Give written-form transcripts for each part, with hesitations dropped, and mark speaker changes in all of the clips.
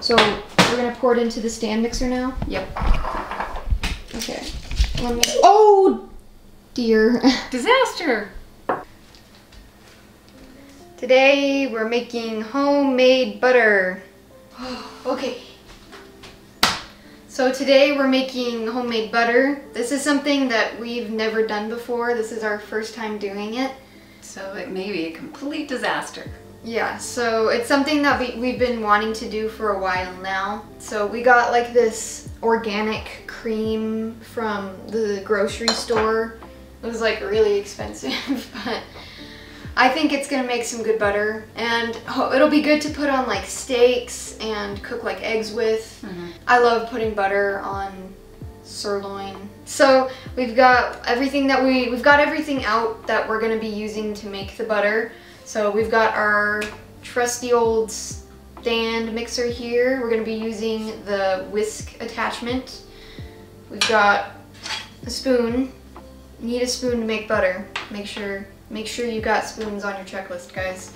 Speaker 1: So we're gonna pour it into the stand mixer now?
Speaker 2: Yep.
Speaker 1: Okay. Let me, oh dear.
Speaker 2: Disaster!
Speaker 1: Today we're making homemade butter. Okay. So today we're making homemade butter. This is something that we've never done before. This is our first time doing it.
Speaker 2: So it may be a complete disaster.
Speaker 1: Yeah, so it's something that we've been wanting to do for a while now. So we got like this organic cream from the grocery store. It was like really expensive, but I think it's gonna make some good butter, and it'll be good to put on like steaks and cook like eggs with. I love putting butter on sirloin. So we've got everything out that we're gonna be using to make the butter. So we've got our trusty old stand mixer here. We're gonna be using the whisk attachment. We've got a spoon. You need a spoon to make butter. Make sure you got spoons on your checklist, guys.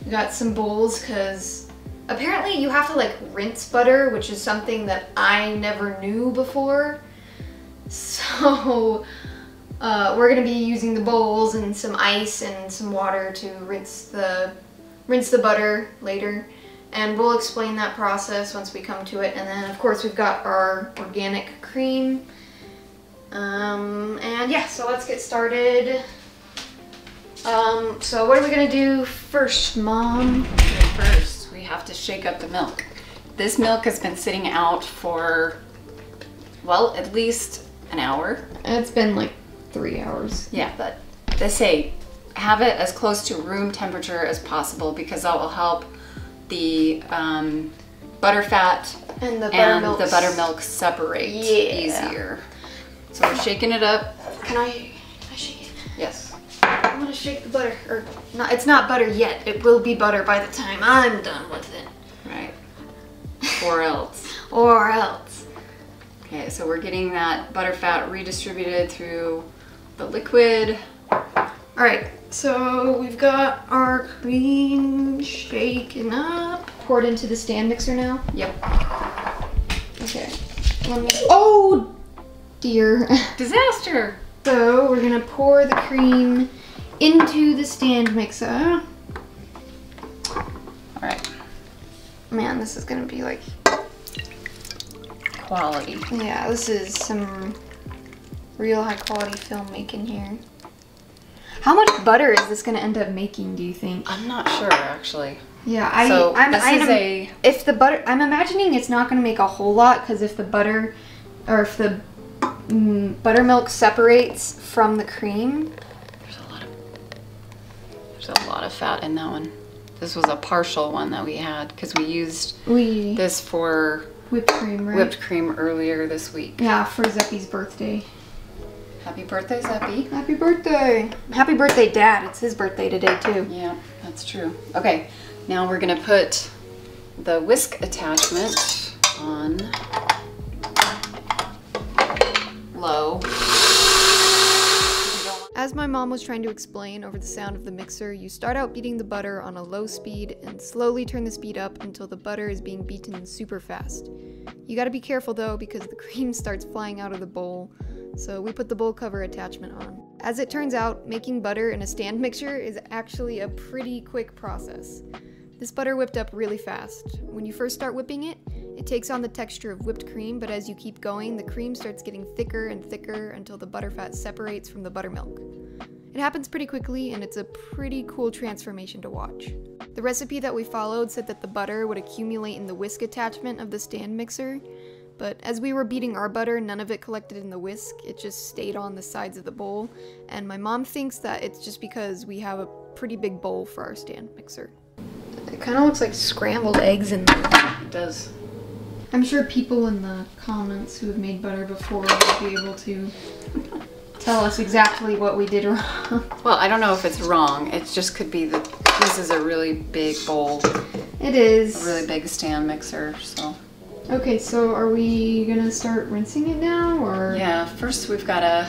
Speaker 1: We got some bowls, because apparently you have to like rinse butter, which is something that I never knew before. So we're gonna be using the bowls and some ice and some water to rinse the butter later. And we'll explain that process once we come to it. And then of course we've got our organic cream. And yeah, so let's get started. So what are we gonna do first, Mom?
Speaker 2: First, we have to shake up the milk. This milk has been sitting out for, well, at least an hour.
Speaker 1: It's been like 3 hours.
Speaker 2: Yeah, but they say have it as close to room temperature as possible, because that will help the butter fat
Speaker 1: and the
Speaker 2: buttermilk separate easier. So we're shaking it up.
Speaker 1: Can I shake it?
Speaker 2: Yes.
Speaker 1: I'm gonna shake the butter, or not, it's not butter yet. It will be butter by the time I'm done with it.
Speaker 2: Right. Or else.
Speaker 1: Or else.
Speaker 2: Okay, so we're getting that butter fat redistributed through the liquid.
Speaker 1: Alright, so we've got our cream shaken up. Poured into the stand mixer now?
Speaker 2: Yep.
Speaker 1: Okay. Oh dear.
Speaker 2: Disaster!
Speaker 1: So we're gonna pour the cream into the stand mixer.
Speaker 2: Alright.
Speaker 1: Man, this is gonna be like
Speaker 2: Quality.
Speaker 1: Yeah, this is some real high quality filmmaking here. How much butter is this gonna end up making, do you think?
Speaker 2: I'm not sure, actually.
Speaker 1: Yeah, if the butter, I'm imagining it's not gonna make a whole lot, because if the butter, or if the buttermilk separates from the cream.
Speaker 2: There's a lot of fat in that one. This was a partial one that we had, because we used this for
Speaker 1: whipped cream, right?
Speaker 2: Whipped cream earlier this week.
Speaker 1: Yeah, for Zeppy's birthday.
Speaker 2: Happy birthday, Zeppy.
Speaker 1: Happy birthday. Happy birthday, Dad. It's his birthday today, too.
Speaker 2: Yeah, that's true. Okay, now we're gonna put the whisk attachment on low.
Speaker 1: As my mom was trying to explain over the sound of the mixer, you start out beating the butter on a low speed and slowly turn the speed up until the butter is being beaten super fast. You gotta be careful though, because the cream starts flying out of the bowl, so we put the bowl cover attachment on. As it turns out, making butter in a stand mixer is actually a pretty quick process. This butter whipped up really fast. When you first start whipping it, it takes on the texture of whipped cream, but as you keep going, the cream starts getting thicker and thicker until the butterfat separates from the buttermilk. It happens pretty quickly, and it's a pretty cool transformation to watch. The recipe that we followed said that the butter would accumulate in the whisk attachment of the stand mixer, but as we were beating our butter, none of it collected in the whisk, it just stayed on the sides of the bowl, and my mom thinks that it's just because we have a pretty big bowl for our stand mixer. It kind of looks like scrambled eggs in there.
Speaker 2: It does.
Speaker 1: I'm sure people in the comments who have made butter before will be able to tell us exactly what we did wrong.
Speaker 2: Well, I don't know if it's wrong. It just could be that this is a really big bowl.
Speaker 1: It is.
Speaker 2: A really big stand mixer, so.
Speaker 1: Okay, so are we gonna start rinsing it now, or?
Speaker 2: Yeah, first we're gonna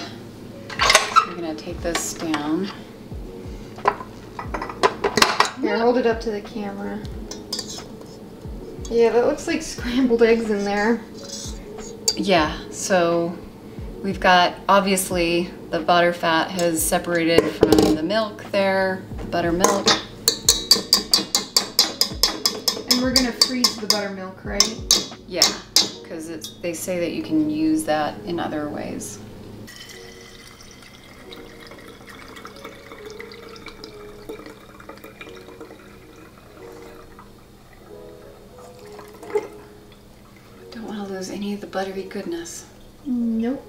Speaker 2: take this down.
Speaker 1: Here, hold it up to the camera. Yeah, that looks like scrambled eggs in there.
Speaker 2: Yeah, so we've got, obviously, the butter fat has separated from the milk there, buttermilk.
Speaker 1: And we're gonna freeze the buttermilk, right?
Speaker 2: Yeah, because they say that you can use that in other ways. Don't want to lose any of the buttery goodness.
Speaker 1: Nope.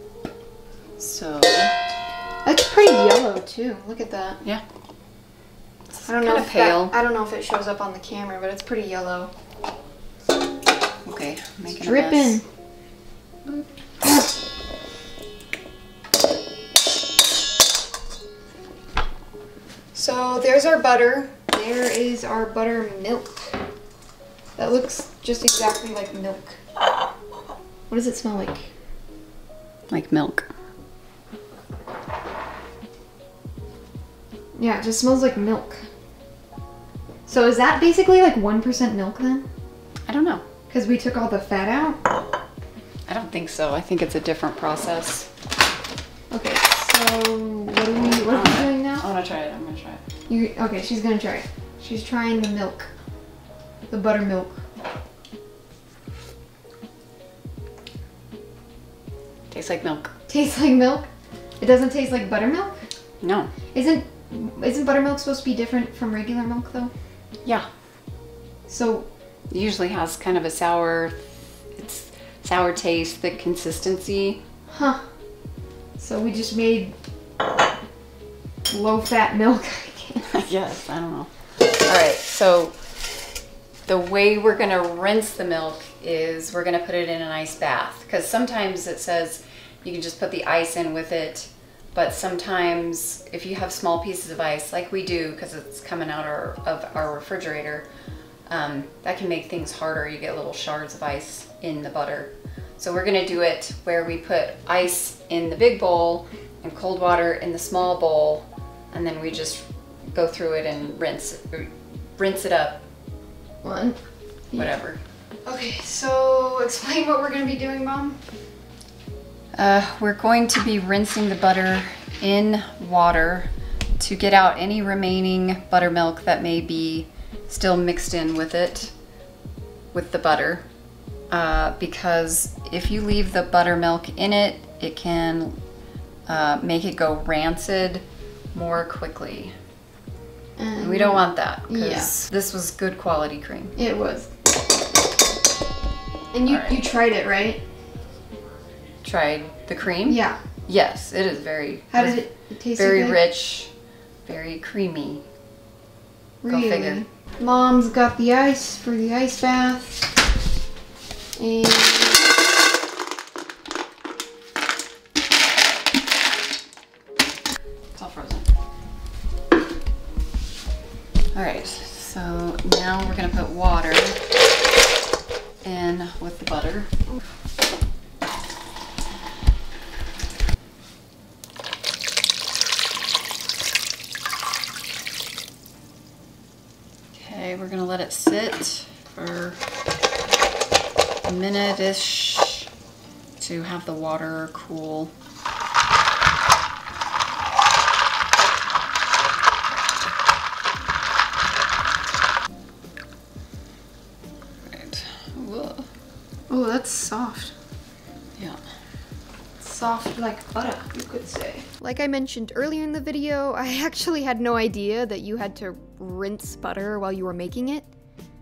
Speaker 2: So
Speaker 1: That's pretty yellow too. Look at that.
Speaker 2: yeah,
Speaker 1: I don't know
Speaker 2: kinda
Speaker 1: if
Speaker 2: pale.
Speaker 1: I don't know if it shows up on the camera, but it's pretty yellow.
Speaker 2: Okay, making
Speaker 1: Dripping.
Speaker 2: a mess.
Speaker 1: So there's our butter. There is our buttermilk. That looks just exactly like milk. What does it smell like?
Speaker 2: Like milk.
Speaker 1: Yeah, it just smells like milk. So is that basically like 1% milk then?
Speaker 2: I don't know.
Speaker 1: Because we took all the fat out?
Speaker 2: I don't think so. I think it's a different process.
Speaker 1: Okay, so what are we doing now?
Speaker 2: I want to try it. I'm going to try it.
Speaker 1: Okay, she's gonna try it. She's trying the milk. The buttermilk.
Speaker 2: Tastes like milk.
Speaker 1: Tastes like milk? It doesn't taste like buttermilk?
Speaker 2: No.
Speaker 1: Isn't buttermilk supposed to be different from regular milk though?
Speaker 2: Yeah.
Speaker 1: So
Speaker 2: It usually has kind of a sour taste, thick consistency.
Speaker 1: huh. So we just made low fat milk, I guess.
Speaker 2: Yes, I don't know. All right, so the way we're gonna rinse the milk is we're gonna put it in an ice bath, because sometimes it says you can just put the ice in with it, but sometimes if you have small pieces of ice, like we do, because it's coming out of our refrigerator, that can make things harder. You get little shards of ice in the butter. So we're gonna do it where we put ice in the big bowl and cold water in the small bowl, and then we just go through it and rinse it up,
Speaker 1: One.
Speaker 2: whatever.
Speaker 1: Okay, so explain what we're gonna be doing, Mom.
Speaker 2: We're going to be rinsing the butter in water to get out any remaining buttermilk that may be still mixed in with it, with the butter. Because if you leave the buttermilk in it, it can make it go rancid more quickly. And we don't want that, because this was good quality cream.
Speaker 1: It was. And you tried it, right?
Speaker 2: Tried the cream?
Speaker 1: Yeah.
Speaker 2: Yes, it is very.
Speaker 1: How did it taste?
Speaker 2: Very rich, very creamy.
Speaker 1: Really?
Speaker 2: Go figure.
Speaker 1: Mom's got the ice for the ice bath. And
Speaker 2: it's all frozen. All right, so now we're gonna put water in with the butter. Okay, we're gonna let it sit for a minute-ish to have the water cool. Right. Whoa.
Speaker 1: oh, that's soft.
Speaker 2: Yeah.
Speaker 1: Soft like butter, you could say. Like I mentioned earlier in the video, I actually had no idea that you had to rinse butter while you were making it.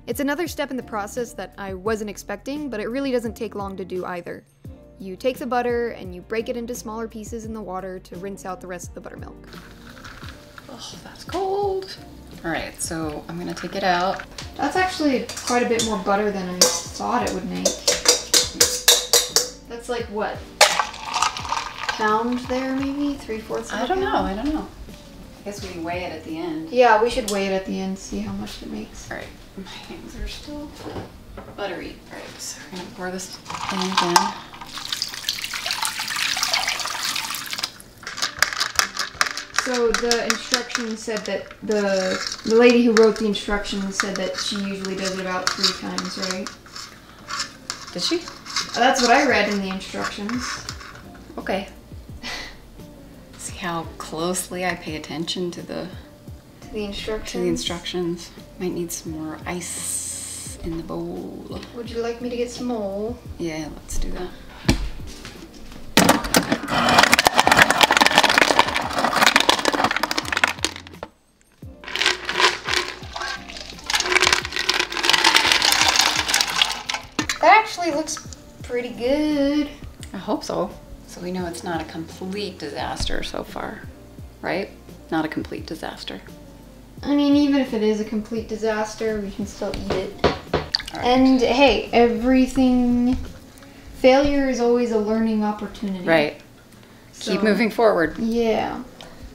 Speaker 1: It's another step in the process that I wasn't expecting, but it really doesn't take long to do either. You take the butter and you break it into smaller pieces in the water to rinse out the rest of the buttermilk.
Speaker 2: Oh, that's cold. All right, so I'm gonna take it out.
Speaker 1: That's actually quite a bit more butter than I thought it would make. That's like what? Pound there maybe? 3/4
Speaker 2: I don't know. I guess we can weigh it at the end.
Speaker 1: Yeah, we should weigh it at the end, see how much it makes.
Speaker 2: All right, my hands are still buttery. All right, so we're gonna pour this in again.
Speaker 1: So the instructions said that the lady who wrote the instructions said that she usually does it about 3 times, right?
Speaker 2: Did she?
Speaker 1: That's what I read in the instructions.
Speaker 2: Okay. See how closely I pay attention to the instructions. Might need some more ice in the bowl.
Speaker 1: Would you like me to get some more?
Speaker 2: Yeah, let's do that.
Speaker 1: That actually looks pretty good.
Speaker 2: I hope so. So we know it's not a complete disaster so far, right? Not a complete disaster.
Speaker 1: I mean, even if it is a complete disaster, we can still eat it.
Speaker 2: Right.
Speaker 1: And hey, failure is always a learning opportunity.
Speaker 2: Right.
Speaker 1: So,
Speaker 2: keep moving forward.
Speaker 1: Yeah.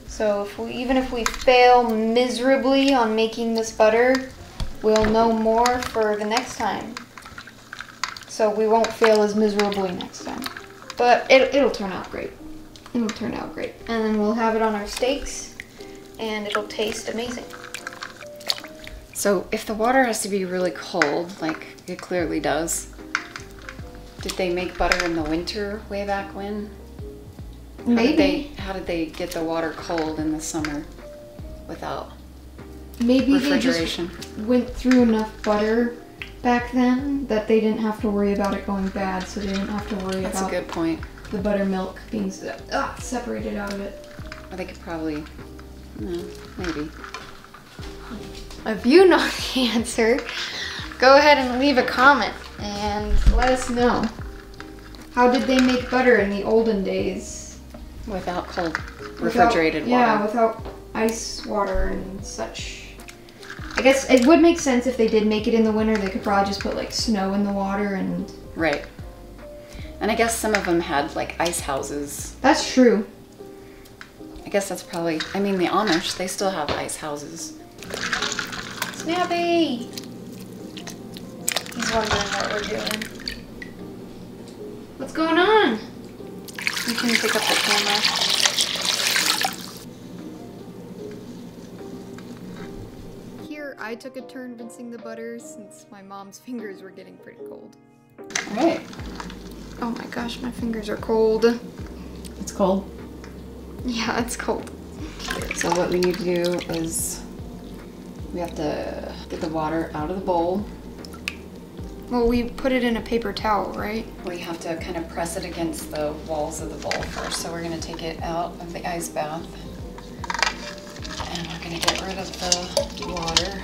Speaker 1: So even if we fail miserably on making this butter, we'll know more for the next time. So we won't fail as miserably next time. But it'll turn out great. It'll turn out great. And then we'll have it on our steaks, and it'll taste amazing.
Speaker 2: So if the water has to be really cold, like it clearly does, did they make butter in the winter way back when?
Speaker 1: Maybe.
Speaker 2: How did they get the water cold in the summer without
Speaker 1: Maybe
Speaker 2: refrigeration?
Speaker 1: They just went through enough butter back then that they didn't have to worry about it going bad, so they didn't have to worry
Speaker 2: That's
Speaker 1: about
Speaker 2: a good point.
Speaker 1: the buttermilk being separated out of it.
Speaker 2: Or they could probably, no, maybe.
Speaker 1: If you know the answer, go ahead and leave a comment and let us know. How did they make butter in the olden days?
Speaker 2: Without cold refrigerated water.
Speaker 1: Yeah, without ice water and such. I guess it would make sense if they did make it in the winter. They could probably just put like snow in the water and...
Speaker 2: Right. And I guess some of them had like ice houses.
Speaker 1: That's true.
Speaker 2: I guess that's probably, I mean the Amish, they still have ice houses.
Speaker 1: Snappy! He's wondering what we're doing. What's going on? You can pick up the camera. Here, I took a turn rinsing the butter since my mom's fingers were getting pretty cold.
Speaker 2: Alright.
Speaker 1: Oh my gosh, my fingers are cold.
Speaker 2: It's cold.
Speaker 1: Yeah, it's cold.
Speaker 2: So what we need to do is we have to get the water out of the bowl.
Speaker 1: Well, we put it in a paper towel, right?
Speaker 2: We have to kind of press it against the walls of the bowl first. So we're going to take it out of the ice bath. And we're going to get rid of the water.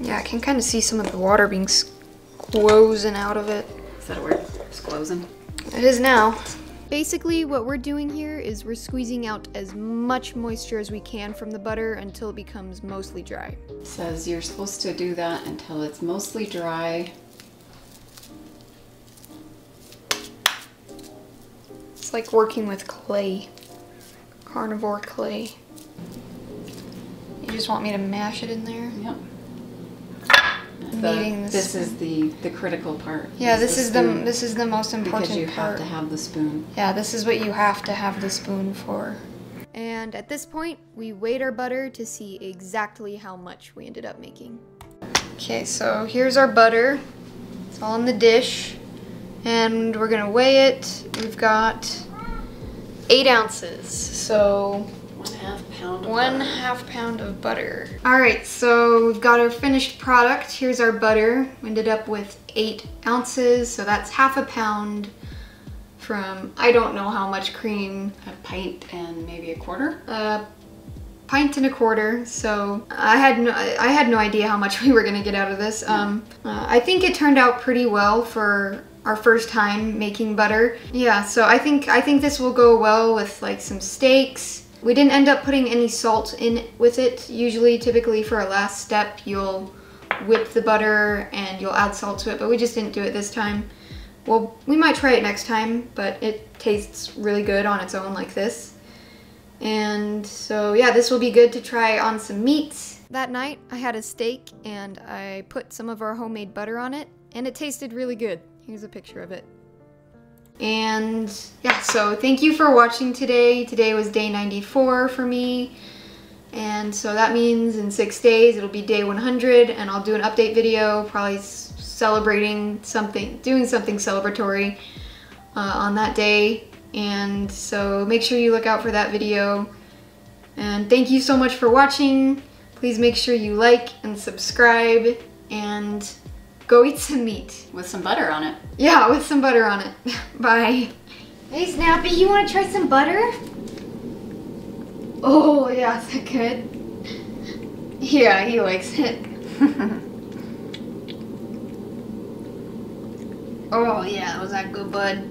Speaker 1: Yeah, I can kind of see some of the water being squozen out of it.
Speaker 2: Is that a word? Squozen?
Speaker 1: It is now. Basically, what we're doing here is we're squeezing out as much moisture as we can from the butter until it becomes mostly dry.
Speaker 2: It says you're supposed to do that until it's mostly dry.
Speaker 1: It's like working with clay. Carnivore clay. You just want me to mash it in there?
Speaker 2: Yep.
Speaker 1: Kneading
Speaker 2: This is the critical part.
Speaker 1: Yeah, this is the most important part.
Speaker 2: Because you have to have the spoon.
Speaker 1: Yeah, this is what you have to have the spoon for. And at this point, we weighed our butter to see exactly how much we ended up making. Okay, so here's our butter. It's all in the dish. And we're gonna weigh it. We've got 8 ounces. So
Speaker 2: 1/2 pound of
Speaker 1: one
Speaker 2: butter.
Speaker 1: half pound of butter. All right, so we've got our finished product. Here's our butter. We ended up with 8 ounces, so that's 1/2 pound from, I don't know how much cream.
Speaker 2: A pint and maybe 1/4?
Speaker 1: Pint and 1/4. So I had no idea how much we were gonna get out of this. I think it turned out pretty well for our first time making butter. Yeah, so I think this will go well with like some steaks. We didn't end up putting any salt in with it. Typically for our last step, you'll whip the butter and you'll add salt to it, but we just didn't do it this time. Well, we might try it next time, but it tastes really good on its own like this. And so yeah, this will be good to try on some meats. That night, I had a steak and I put some of our homemade butter on it, and it tasted really good. Here's a picture of it. And yeah, so thank you for watching today. Today was day 94 for me. And so that means in 6 days it'll be day 100, and I'll do an update video, probably celebrating something, doing something celebratory on that day. And so make sure you look out for that video. And thank you so much for watching. Please make sure you like and subscribe, and go eat some meat.
Speaker 2: With some butter on it.
Speaker 1: Yeah, with some butter on it. Bye. Hey Snappy, you want to try some butter? Oh yeah, is that good? Yeah, he likes it. Oh yeah, was that good, bud?